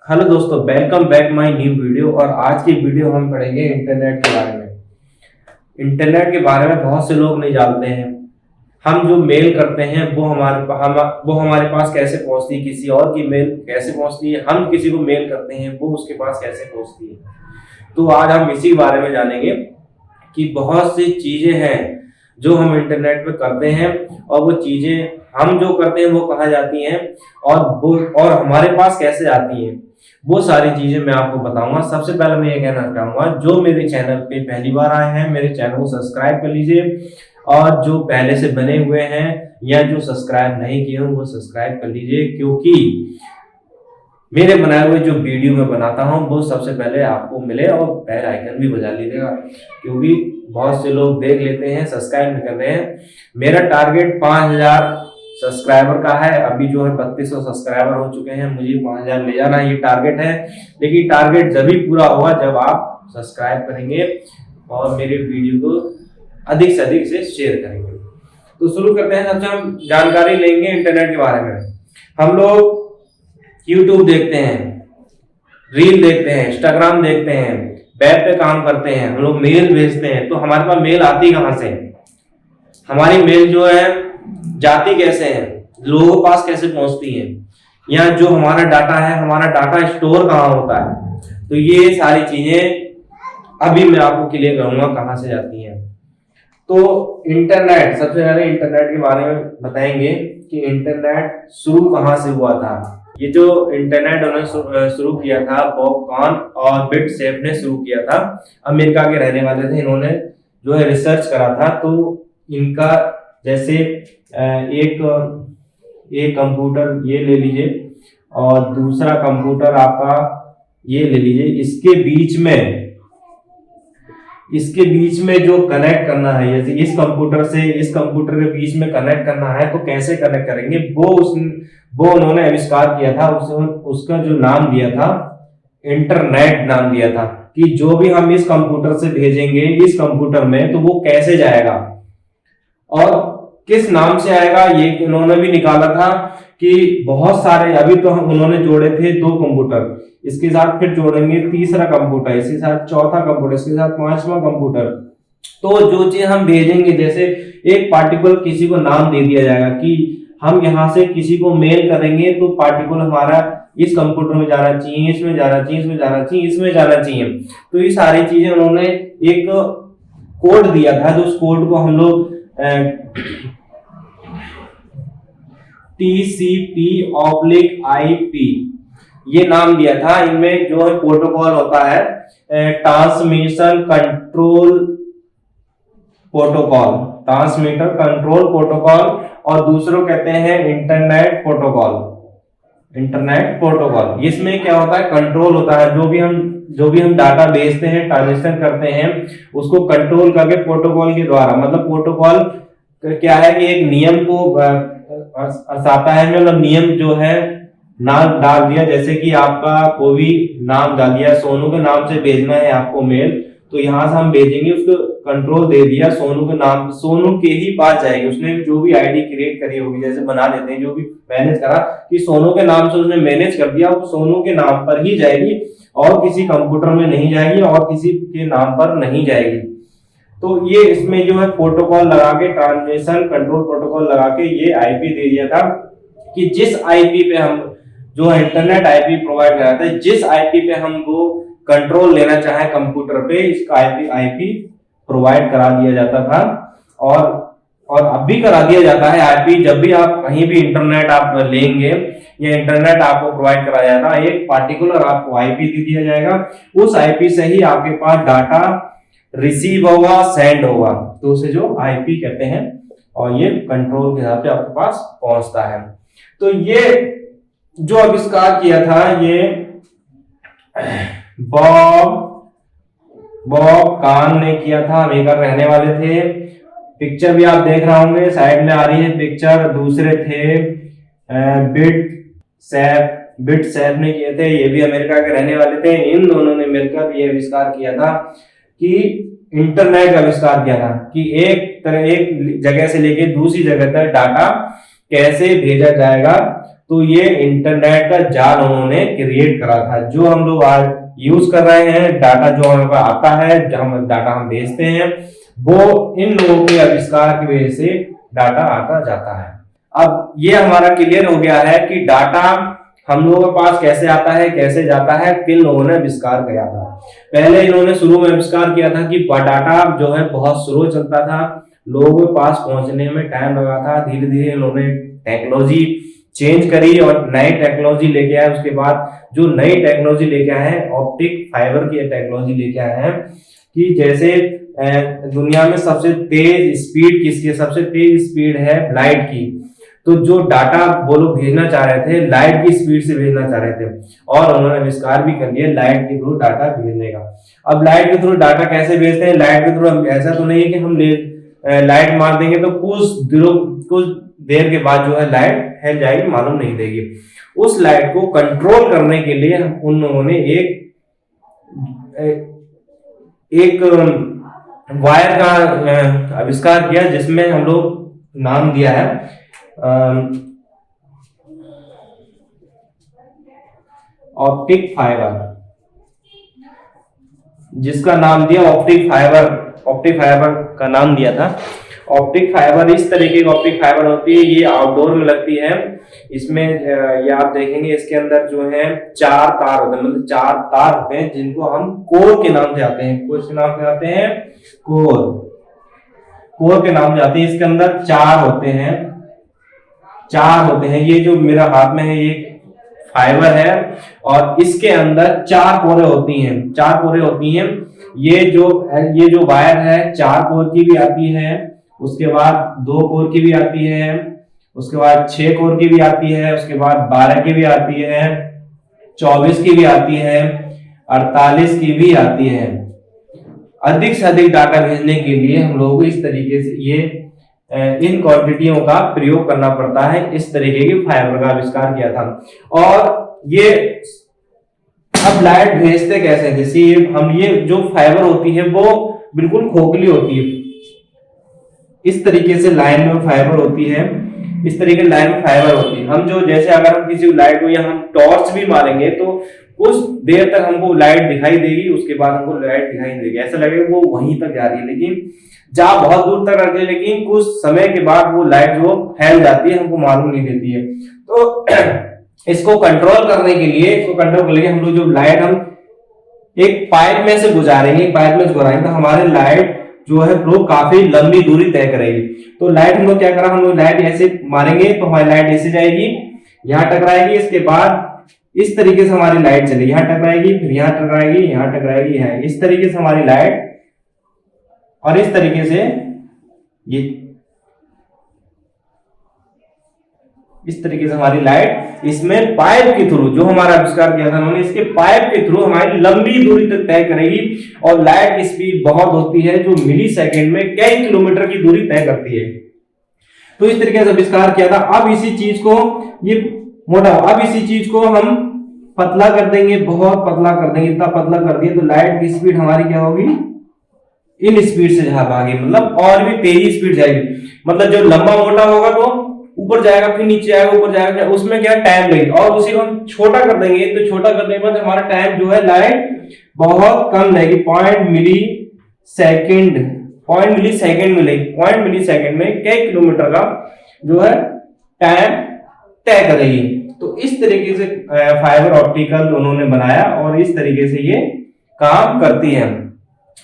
Hello दोस्तों, welcome back my new video. और आज की वीडियो हम पढ़ेंगे इंटरनेट के बारे में। इंटरनेट के बारे में बहुत से लोग नहीं जानते हैं। हम जो मेल करते हैं वो हमारे पास कैसे पहुंचती है, किसी और की मेल कैसे पहुंचती है, हम किसी को मेल करते हैं वो उसके पास कैसे पहुंचती है। तो आज हम इसी के बारे में जानेंगे कि बहुत सी चीजें हैं जो हम इंटरनेट पे करते हैं और वो चीजें हम जो करते हैं वो कहाँ जाती हैं और हमारे पास कैसे आती हैं। वो सारी चीजें मैं आपको बताऊंगा। सबसे पहले मैं ये कहना चाहूंगा, जो मेरे चैनल पे पहली बार आए हैं मेरे चैनल को सब्सक्राइब कर लीजिए, और जो पहले से बने हुए हैं या जो सब्सक्राइब नहीं किए हैं वो सब्सक्राइब कर लीजिए, क्योंकि मेरे बनाए हुए जो वीडियो मैं बनाता हूं वो सबसे पहले आपको मिले। और बेल आइकन भी बजा लीजिएगा, क्योंकि बहुत से लोग देख लेते हैं सब्सक्राइब नहीं कर रहे हैं। मेरा टारगेट 5000 सब्सक्राइबर का है। अभी जो है 3200 सब्सक्राइबर हो चुके हैं। मुझे 5000 ले जाना ये टारगेट है। लेकिन टारगेट जब भी पूरा होगा जब आप सब्सक्राइब करेंगे और मेरे वीडियो को अधिक से अधिक से शेयर करेंगे। तो शुरू करते हैं। सबसे हम जानकारी लेंगे इंटरनेट के बारे में। हम लोग यूट्यूब देखते हैं, रील देखते हैं, इंस्टाग्राम देखते हैं, वेब पे काम करते हैं, हम लोग मेल भेजते हैं। तो हमारे पास मेल आती कहाँ से? हमारी मेल जो है जाती कैसे है, लोगों के पास कैसे पहुंचती है, या जो हमारा डाटा है हमारा डाटा स्टोर कहाँ होता है। तो ये सारी चीजें अभी मैं आपको क्लियर करूंगा कहाँ से जाती हैं। तो इंटरनेट, सबसे पहले इंटरनेट के बारे में बताएंगे कि इंटरनेट शुरू कहाँ से हुआ था। ये जो इंटरनेट उन्होंने शुरू किया था बॉब कॉन और बिट सेफ ने शुरू किया था। अमेरिका के रहने वाले थे। इन्होंने जो है रिसर्च करा था। तो इनका जैसे एक कंप्यूटर ये ले लीजिए और दूसरा कंप्यूटर आपका ये ले लीजिए। इसके बीच में जो कनेक्ट करना है, जैसे इस कंप्यूटर से इस कंप्यूटर के बीच में कनेक्ट करना है, तो कैसे कनेक्ट करेंगे वो उन्होंने आविष्कार किया था। उसका जो नाम दिया था इंटरनेट नाम दिया था, कि जो भी हम इस कंप्यूटर से भेजेंगे इस कंप्यूटर में तो वो कैसे जाएगा और किस नाम से आएगा। ये उन्होंने भी निकाला था कि बहुत सारे, अभी तो उन्होंने जोड़े थे 2 कंप्यूटर, इसके साथ फिर जोड़ेंगे तीसरा कंप्यूटर, इसके साथ चौथा कंप्यूटर, इसके साथ 5वां कंप्यूटर। तो जो चीज हम भेजेंगे, जैसे एक पार्टिकल किसी को नाम दे दिया जाएगा कि हम यहाँ से किसी को मेल करेंगे तो पार्टिकल हमारा इस कंप्यूटर में जाना चाहिए, इसमें जाना चाहिए, इसमें जाना चाहिए, इसमें जाना चाहिए। तो ये सारी चीजें उन्होंने एक कोड दिया था। तो उस कोड को हम लोग TCP/IP ये नाम दिया था। इनमें जो है प्रोटोकॉल होता है transmission control protocol, transmitter control protocol, और दूसरों कहते हैं इंटरनेट प्रोटोकॉल। इंटरनेट प्रोटोकॉल इसमें क्या होता है, कंट्रोल होता है। जो भी हम डाटा भेजते हैं, ट्रांजेक्शन करते हैं, उसको कंट्रोल करके प्रोटोकॉल के द्वारा, मतलब प्रोटोकॉल क्या है कि एक नियम को आता है। मतलब नियम जो है नाम डाल दिया, जैसे कि आपका कोई भी नाम डाल दिया, सोनू के नाम से भेजना है आपको मेल, तो यहां से हम भेजेंगे। उसको कंट्रोल दे दिया सोनू के नाम, सोनू के ही पास जाएगी। उसने जो भी आईडी क्रिएट करी होगी, जैसे बना देते हैं, जो भी मैनेज करा कि सोनू के नाम से उसने मैनेज कर दिया, वो सोनू के नाम पर ही जाएगी और किसी कंप्यूटर में नहीं जाएगी और किसी के नाम पर नहीं जाएगी। तो ये इसमें जो है प्रोटोकॉल लगा के, ट्रांसमिशन कंट्रोल प्रोटोकॉल लगा के ये आईपी दे दिया था कि जिस आईपी पे हम जो है इंटरनेट आईपी प्रोवाइड कराते हैं, जिस आईपी पे हम वो कंट्रोल लेना चाहे कंप्यूटर पे, इसका आईपी प्रोवाइड करा दिया जाता था। और अब भी करा दिया जाता है आईपी। जब भी आप कहीं भी इंटरनेट आप लेंगे या इंटरनेट आपको प्रोवाइड कराया जाएगा, एक पार्टिकुलर आपको आईपी दे दिया जाएगा। उस आईपी से ही आपके पास डाटा रिसीव होगा, सेंड होगा। तो उसे जो आईपी कहते हैं, और ये कंट्रोल के हिसाब से आपके पास पहुंचता है। तो ये जो आविष्कार किया था ये बॉब कॉन ने किया था। अमेरिका रहने वाले थे। पिक्चर भी आप देख रहे होंगे, साइड में आ रही है पिक्चर। दूसरे थे बिट सैफ ने किए थे, ये भी अमेरिका के रहने वाले थे। इन दोनों ने मिलकर ये आविष्कार किया था कि इंटरनेट का आविष्कार किया था कि एक जगह से लेके दूसरी जगह तक डाटा कैसे भेजा जाएगा। तो ये इंटरनेट का जाल उन्होंने क्रिएट करा था। जो हम लोग आज यूज कर रहे हैं, डाटा जो हमें पास आता है, हम डाटा हम भेजते हैं, वो इन लोगों के आविष्कार की वजह से डाटा आता जाता है। अब ये हमारा क्लियर हो गया है कि डाटा हम लोगों के पास कैसे आता है, कैसे जाता है, किन लोगों ने आविष्कार किया था। पहले इन्होंने शुरू में आविष्कार किया था कि डाटा जो है बहुत स्लो चलता था, लोगों के पास पहुंचने में टाइम लगा था। धीरे धीरे इन्होंने टेक्नोलॉजी चेंज करी और नई टेक्नोलॉजी लेके आए। उसके बाद जो नई टेक्नोलॉजी लेके आए हैं, ऑप्टिक फाइबर की टेक्नोलॉजी लेके आए हैं, कि जैसे दुनिया में सबसे तेज स्पीड किसकी, सबसे तेज स्पीड है लाइट की। तो जो डाटा वो लोग भेजना चाह रहे थे, लाइट की स्पीड से भेजना चाह रहे थे, और उन्होंने आविष्कार भी कर लिया लाइट के थ्रू डाटा भेजने का। अब लाइट के थ्रू डाटा कैसे भेजते हैं? लाइट के थ्रू ऐसा तो नहीं है कि हम लाइट मार देंगे तो कुछ देर के बाद जो है लाइट फैल जाएगी, मालूम नहीं देगी। उस लाइट को कंट्रोल करने के लिए उन्होंने एक वायर का आविष्कार किया, जिसमें हम लोग नाम दिया है ऑप्टिक फाइबर, जिसका नाम दिया ऑप्टिक फाइबर। ऑप्टिक फाइबर का नाम दिया था ऑप्टिक फाइबर। इस तरीके की ऑप्टिक फाइबर होती है, ये आउटडोर में लगती है। इसमें ये आप देखेंगे, इसके अंदर जो है 4 तार होते हैं, मतलब 4 तार होते हैं, जिनको हम कोर के नाम से आते हैं। किस नाम से आते हैं? कोर के नाम से आते हैं। इसके अंदर 4 होते हैं, 4 होते हैं। ये जो मेरा हाथ में है ये फाइबर है, और इसके अंदर 4 कोरें होती हैं, 4 कोरें होती हैं। ये जो वायर है 4 कोर की भी आती है, उसके बाद 2 कोर की भी आती है, उसके बाद 6 कोर की भी आती है, उसके बाद 12 की भी आती है, 24 की भी आती है, 48 की भी आती है। अधिक से अधिक डाटा भेजने के लिए हम लोगों को इस तरीके से इन क्वांटिटियों का प्रयोग करना पड़ता है। इस तरीके की फाइबर का आविष्कार किया था। और ये अब लाइट भेजते कैसे? जैसे ये जो फाइबर होती है वो बिल्कुल खोखली होती है, इस तरीके से लाइन में फाइबर होती है, इस तरीके लाइन में फाइबर होती है। हम जो जैसे अगर हम किसी लाइट को या हम टॉर्च भी मारेंगे तो कुछ देर तक हमको लाइट दिखाई देगी, उसके बाद हमको लाइट दिखाई नहीं देगी, ऐसा लगेगा वो वहीं तक जा रही है, लेकिन जा बहुत दूर तक रहती है, लेकिन कुछ समय के बाद वो लाइट जो फैल जाती है, हमको मालूम नहीं देती है। तो इसको कंट्रोल करने के लिए हम लोग जो लाइट हम एक पाइप में से गुजारेंगे, तो हमारे लाइट जो है वो काफी लंबी दूरी तय करेगी। तो लाइट हम लोग क्या करा, हम लोग लाइट ऐसे मारेंगे तो हमारी लाइट ऐसे जाएगी, यहाँ टकराएगी, इसके बाद इस तरीके से हमारी लाइट चलेगी, यहाँ टकराएगी, फिर यहाँ टकराएगी, यहाँ टकराएगी, यहाँ, इस तरीके से हमारी लाइट, और इस तरीके से इस तरीके से हमारी लाइट इसमें पाइप के थ्रू, जो हमारा आविष्कार किया था उन्होंने, इसके पाइप के थ्रू हमारी लंबी दूरी तक तय करेगी। और लाइट की स्पीड बहुत होती है, जो मिली सेकेंड में कई किलोमीटर की दूरी तय करती है। तो इस तरीके से आविष्कार किया था। अब इसी चीज को अब इसी चीज को हम पतला कर देंगे, बहुत पतला कर देंगे। इतना पतला कर दिए तो लाइट की स्पीड हमारी क्या होगी? इन स्पीड से जहां भागी, मतलब और भी तेजी स्पीड जाएगी। मतलब जो लंबा मोटा होगा तो ऊपर जाएगा, फिर नीचे आएगा, ऊपर जाएगा, उसमें क्या टाइम लगेगा। और उसी को हम छोटा कर देंगे, तो छोटा करने के बाद हमारा टाइम जो है लाइट बहुत कम लगेगी, 0.0 मिली सेकेंड मिलेगी। 0.0 मिली सेकेंड में कई किलोमीटर का जो है टाइम तय करेगी। तो इस तरीके से फाइबर ऑप्टिकल उन्होंने बनाया, और इस तरीके से ये काम करती है।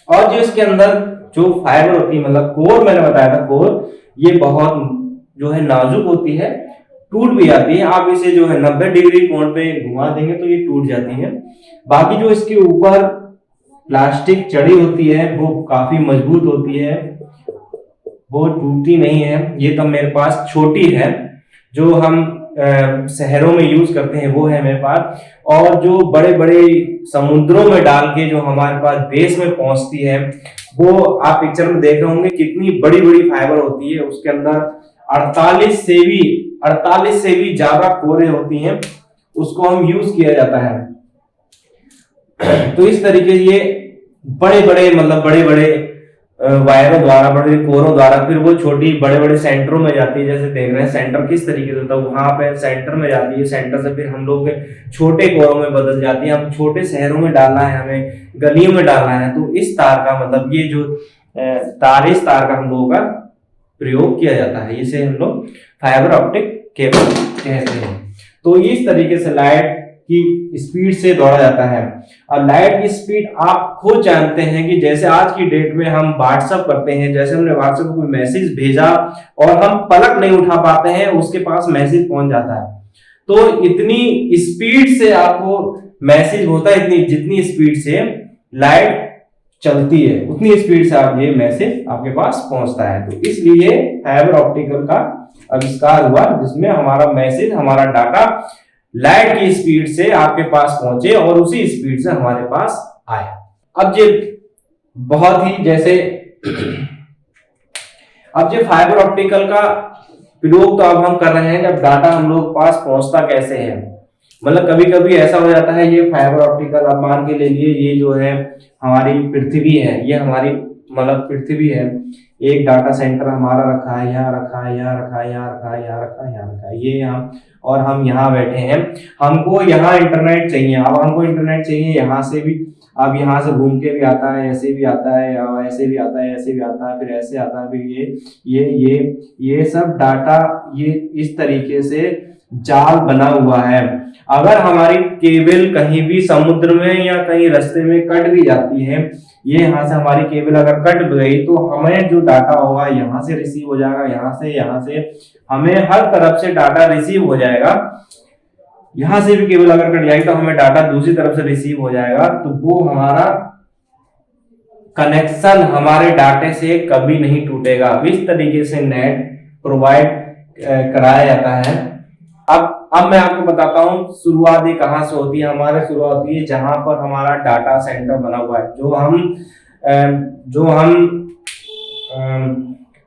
और जो इसके अंदर जो फाइबर होती है, मतलब कोर, मैंने बताया था कोर, ये बहुत जो है नाजुक होती है, टूट भी जाती है। आप इसे जो है 90 डिग्री कोण पे घुमा देंगे तो ये टूट जाती है। बाकी जो इसके ऊपर प्लास्टिक चढ़ी होती है वो काफी मजबूत होती है, वो टूटती नहीं है। ये तो मेरे पास छोटी है, जो हम शहरों में यूज करते हैं वो है मेरे पास। और जो बड़े बड़े समुद्रों में डाल के जो हमारे पास देश में पहुंचती है, वो आप पिक्चर में देख रहे होंगे कितनी बड़ी बड़ी फाइबर होती है। उसके अंदर 48 से भी ज्यादा कोरें होती हैं, उसको हम यूज किया जाता है। तो इस तरीके से ये बड़े बड़े वायरों द्वारा, बड़े कोरों द्वारा, फिर वो छोटी बड़े बड़े सेंटरों में जाती है। जैसे देख रहे हैं सेंटर किस तरीके से होता है, वहां पे सेंटर में जाती है, सेंटर से फिर हम लोग के छोटे कोरों में बदल जाती है। हम छोटे शहरों में डालना है, हमें गलियों में डालना है, तो इस तार का मतलब ये जो तार, इस तार का हम लोगों का प्रयोग किया जाता है, इसे हम लोग फाइबर ऑप्टिक केबल कहते हैं। तो इस तरीके से लाइट की स्पीड से दौड़ा जाता है। और लाइट की स्पीड आप खुद जानते हैं कि जैसे आज की डेट में हम व्हाट्सएप करते हैं, जैसे हमने व्हाट्सएप कोई मैसेज भेजा और हम पलक नहीं उठा पाते हैं, उसके पास मैसेज पहुंच जाता है। तो इतनी स्पीड से आपको मैसेज होता है, इतनी जितनी स्पीड से लाइट चलती है उतनी स्पीड से आप ये मैसेज आपके पास पहुंचता है। तो इसलिए फाइबर ऑप्टिकल का आविष्कार हुआ, जिसमें हमारा मैसेज, हमारा डाटा लाइट की स्पीड से आपके पास पहुंचे और उसी स्पीड से हमारे पास आए। अब ये बहुत ही जैसे अब ये फाइबर ऑप्टिकल का प्रयोग तो अब हम कर रहे हैं, जब डाटा हम लोग पास पहुंचता कैसे है, मतलब कभी कभी ऐसा हो जाता है, ये फाइबर ऑप्टिकल आप मान के ले लिए, ये जो है हमारी पृथ्वी है, ये हमारी मतलब पृथ्वी है, एक डाटा सेंटर हमारा रखा है, यहाँ रखा है, यहाँ रखा है, यहाँ रखा है, यहाँ रखा है, यहाँ रखा है, ये हम, और हम यहाँ बैठे हैं, हमको यहाँ इंटरनेट चाहिए। अब हमको इंटरनेट चाहिए यहाँ से भी, अब यहाँ से घूम के भी आता है, ऐसे भी आता है, ऐसे भी आता है, ऐसे भी आता है, फिर ऐसे आता है, फिर ये सब डाटा ये इस तरीके से जाल बना हुआ है। अगर हमारी केबल कहीं भी समुद्र में या कहीं रास्ते में कट भी जाती है, ये यहाँ से हमारी केबल अगर कट गई, तो हमें जो डाटा होगा यहाँ से रिसीव हो जाएगा, यहाँ से हमें हर तरफ से डाटा रिसीव हो जाएगा। यहाँ से भी केबल अगर कट जाएगी तो हमें डाटा दूसरी तरफ से रिसीव हो जाएगा। तो वो हमारा कनेक्शन हमारे डाटे से कभी नहीं टूटेगा। इस तरीके से नेट प्रोवाइड कराया जाता है। अब मैं आपको बताता हूँ शुरुआत ये कहाँ से होती है। हमारे शुरुआत होती है जहां पर हमारा डाटा सेंटर बना हुआ है,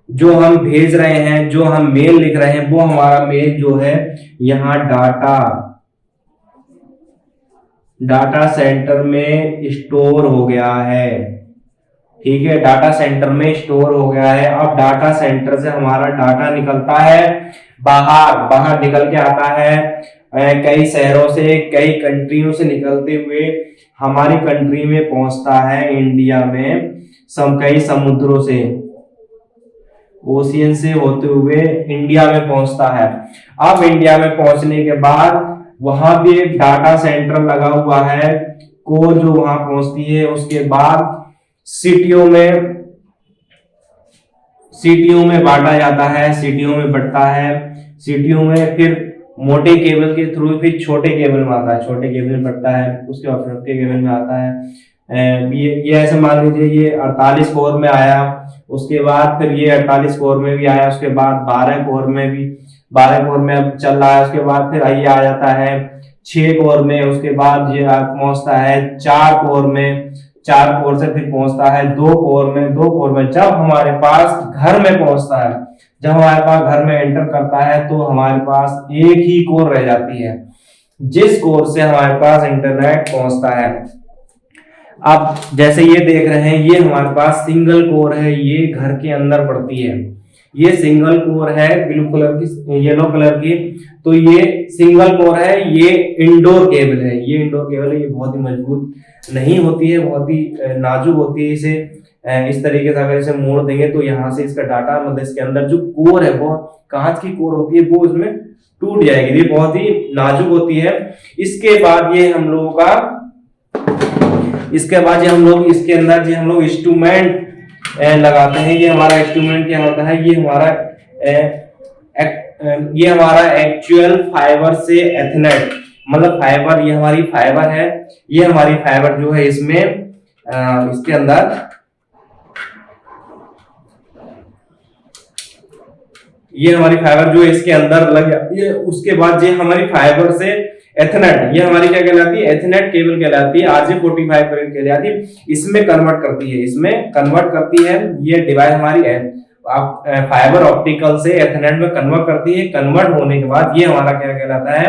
जो हम भेज रहे हैं, जो हम मेल लिख रहे हैं, वो हमारा मेल जो है यहाँ डाटा सेंटर में स्टोर हो गया है। ठीक है, डाटा सेंटर में स्टोर हो गया है। अब डाटा सेंटर से हमारा डाटा निकलता है बाहर निकल के आता है, कई शहरों से, कई कंट्रियों से निकलते हुए हमारी कंट्री में पहुंचता है, इंडिया में कई समुद्रों से, ओशियन से होते हुए इंडिया में पहुंचता है। अब इंडिया में पहुंचने के बाद वहां भी एक डाटा सेंटर लगा हुआ है, कोर जो वहां पहुंचती है। उसके बाद सिटियों में बांटा जाता है, सिटियों में बढ़ता है, सिटियों में फिर मोटे केबल के थ्रू फिर छोटे केबल में आता है, छोटे केबल में बढ़ता है, उसके बाद छोटे केबल में आता है। ये ऐसे मान लीजिए ये 48 कोर में आया, उसके बाद फिर ये 48 कोर में भी आया, उसके बाद 12 कोर में अब चल रहा है, उसके बाद फिर ये आ जाता है 6 कोर में, उसके बाद ये पहुंचता है 4 कोर में, 4 कोर से फिर पहुंचता है 2 कोर में, 2 कोर में जब हमारे पास घर में पहुंचता है, जब हमारे पास घर में एंटर करता है, तो हमारे पास एक ही कोर रह जाती है, जिस कोर से हमारे पास इंटरनेट पहुंचता है। अब जैसे ये देख रहे हैं, ये हमारे पास सिंगल कोर है, ये घर के अंदर पड़ती है, ये सिंगल कोर है ब्लू कलर की, येलो कलर की, तो ये सिंगल कोर है, ये इंडोर केबल है, ये इंडोर केबल है, ये बहुत ही मजबूत नहीं होती है, बहुत ही नाजुक होती है। इसे इस तरीके से अगर इसे मोड़ देंगे तो यहाँ से इसका डाटा, मतलब इसके अंदर जो कोर है वो कांच की कोर होती है, वो इसमें टूट जाएगी, ये बहुत ही नाजुक होती है। इसके बाद ये हम लोगों का, इसके बाद हम लोग इसके अंदर जो हम लोग इंस्ट्रूमेंट लगाते हैं, ये हमारा इंस्ट्रूमेंट क्या होता है, ये हमारा एक्चुअल फाइबर से एथनेट, मतलब फाइबर, ये हमारी फाइबर है, ये हमारी फाइबर जो है इसमें इसके अंदर ये हमारी फाइबर जो इसके अंदर लग जाती है। उसके बाद ये हमारी फाइबर से एथनेट, ये हमारी क्या कहलाती है, एथनेट केबल कहलाती है, RJ45 कहलाती है, इसमें कन्वर्ट करती है, ये डिवाइस हमारी है फाइबर ऑप्टिकल से एथरनेट में कन्वर्ट करती है। कन्वर्ट होने के बाद ये हमारा क्या कहलाता है,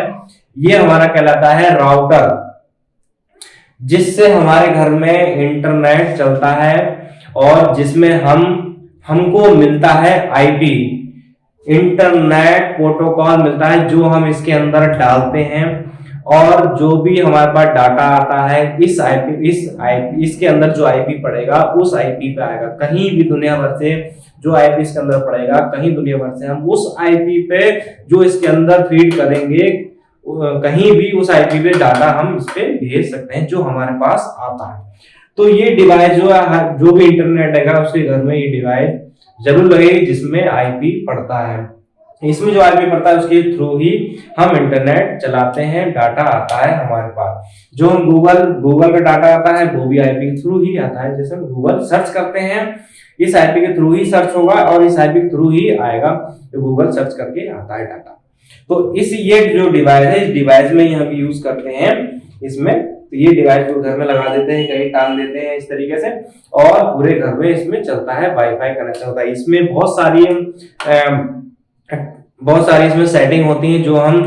ये हमारा कहलाता है राउटर, जिससे हमारे घर में इंटरनेट चलता है। और जिसमें हमको मिलता है आईपी, इंटरनेट प्रोटोकॉल मिलता है, जो हम इसके अंदर डालते हैं और जो भी हमारे पास डाटा आता है इसके अंदर जो आईपी पड़ेगा उस आईपी पे आएगा। कहीं भी दुनिया भर से जो आईपी इसके अंदर पड़ेगा, कहीं दुनिया भर से हम उस आईपी पे जो इसके अंदर फीड करेंगे, कहीं भी उस आईपी पे डाटा हम इस पे भेज सकते हैं जो हमारे पास आता है। तो ये डिवाइस जो भी इंटरनेट है उसके घर में ये डिवाइस जरूर लगेगी जिसमें आईपी पड़ता है। इसमें जो आईपी पड़ता है उसके थ्रू ही हम इंटरनेट चलाते हैं, डाटा आता है हमारे पास। जो हम गूगल का डाटा आता है वो भी आईपी के थ्रू ही आता है। जैसे हम गूगल सर्च करते हैं इस आईपी के थ्रू ही सर्च होगा और इस आईपी के थ्रू ही आएगा, तो गूगल सर्च करके आता है डाटा। तो ये जो डिवाइस है इस डिवाइस में ही हम यूज करते हैं इसमें। तो ये डिवाइस को घर में लगा देते हैं, कहीं टांग देते हैं इस तरीके से, और पूरे घर में इसमें चलता है, वाईफाई कनेक्शन होता है। इसमें बहुत सारी इसमें सेटिंग होती है जो हम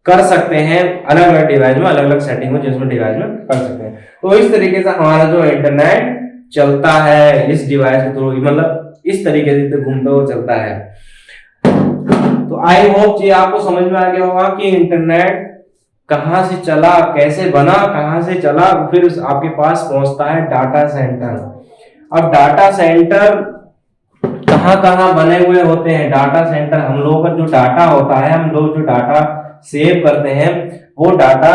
कर सकते हैं अलग अलग डिवाइस में, अलग अलग सेटिंग हो जिसमें डिवाइस में कर सकते हैं। तो इस तरीके से हमारा जो इंटरनेट चलता है इस डिवाइस के थ्रू, मतलब इस तरीके से घूमता हुआ चलता है। तो आई होप ये आपको समझ में आ गया होगा कि इंटरनेट कहां से चला, कैसे बना, कहां से चला, फिर आपके पास पहुंचता है डाटा सेंटर। अब डाटा सेंटर कहां कहां बने हुए होते हैं? डाटा सेंटर हम लोगों का जो डाटा होता है, हम लोग जो डाटा सेव करते हैं वो डाटा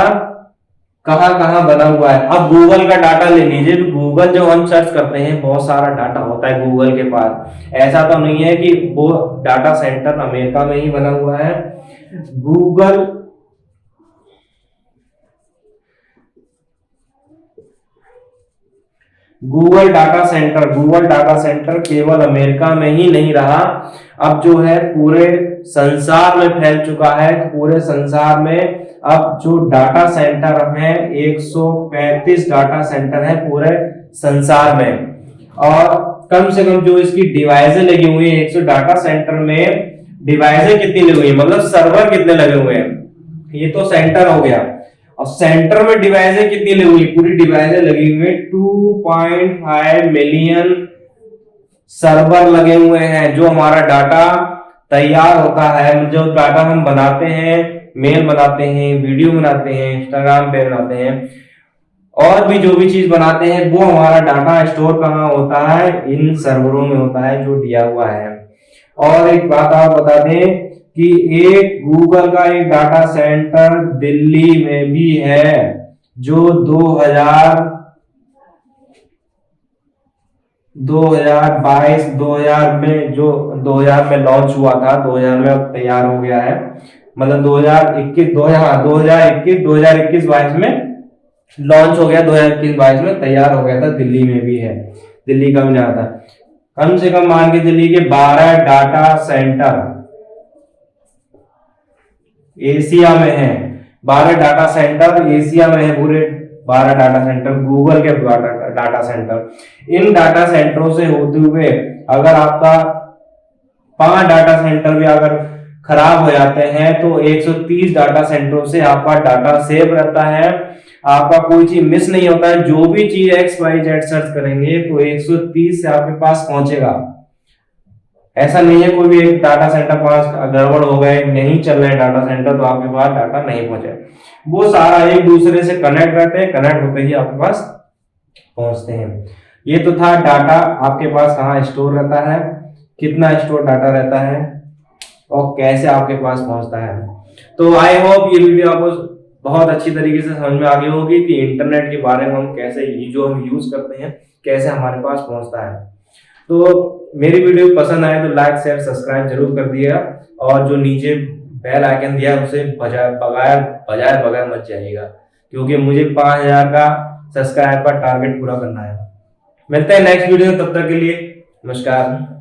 कहां कहां बना हुआ है। अब गूगल का डाटा ले लीजिए, गूगल जो हम सर्च करते हैं बहुत सारा डाटा होता है गूगल के पास। ऐसा तो नहीं है कि वो डाटा सेंटर अमेरिका में ही बना हुआ है। गूगल डाटा सेंटर केवल अमेरिका में ही नहीं रहा, अब जो है पूरे संसार में फैल चुका है। पूरे संसार में अब जो डाटा सेंटर है 135 डाटा सेंटर है पूरे संसार में, और कम से कम जो इसकी डिवाइसें लगी हुई है 100 डाटा सेंटर में डिवाइसें कितनी लगी हुई है, मतलब सर्वर कितने लगे हुए हैं। ये तो सेंटर हो गया, और सेंटर में डिवाइसें कितनी लगी हुई, पूरी डिवाइसें लगी हुई है 2.5 मिलियन सर्वर लगे हुए हैं। जो हमारा डाटा तैयार होता है, जो डाटा हम बनाते हैं, मेल बनाते हैं, वीडियो बनाते हैं, इंस्टाग्राम पे बनाते हैं, और भी जो भी चीज बनाते हैं, वो हमारा डाटा स्टोर कहाँ होता है? इन सर्वरों में होता है जो दिया हुआ है। और एक बात आप बता दें कि एक गूगल का एक डाटा सेंटर दिल्ली में भी है, जो 2000 में लॉन्च हुआ था, 2000 में अब तैयार हो गया है, मतलब 2021-22 में लॉन्च हो गया, 2021-22 में तैयार हो गया था। दिल्ली में भी है, दिल्ली का भी नहीं आता। कम से कम मान के चलिए कि 12 डाटा सेंटर एशिया में है, 12 डाटा सेंटर एशिया में है, पूरे 12 डाटा सेंटर गूगल के डाटा सेंटर। इन डाटा सेंटरों से होते हुए अगर आपका 5 डाटा सेंटर भी अगर खराब हो जाते हैं तो 130 डाटा सेंटरों से आपका डाटा सेव रहता है, आपका कोई चीज मिस नहीं होता है। जो भी चीज XYZ सर्च करेंगे तो 130 से आपके पास पहुंचेगा। ऐसा नहीं है कोई भी एक डाटा सेंटर पास गड़बड़ हो गए, नहीं चल रहे डाटा सेंटर, तो आपके पास डाटा नहीं पहुंचे। वो सारा एक दूसरे से कनेक्ट रहते हैं, कनेक्ट होते ही आपके पास पहुंचते हैं। ये तो था डाटा आपके पास कहाँ स्टोर रहता है, कितना स्टोर डाटा रहता है, और कैसे आपके पास पहुंचता है। तो आई होप ये वीडियो आपको बहुत अच्छी तरीके से समझ में आ गई होगी कि इंटरनेट के बारे में हम कैसे, जो हम यूज करते हैं, कैसे हमारे पास पहुंचता है। तो मेरी वीडियो पसंद आए तो लाइक शेयर सब्सक्राइब जरूर कर दिएगा, और जो नीचे बेल आइकन दिया है उसे बजाय बगैर मत जाइएगा, क्योंकि मुझे 5000 का सब्सक्राइब का टारगेट पूरा करना है। मिलते हैं नेक्स्ट वीडियो, तब तक के लिए नमस्कार।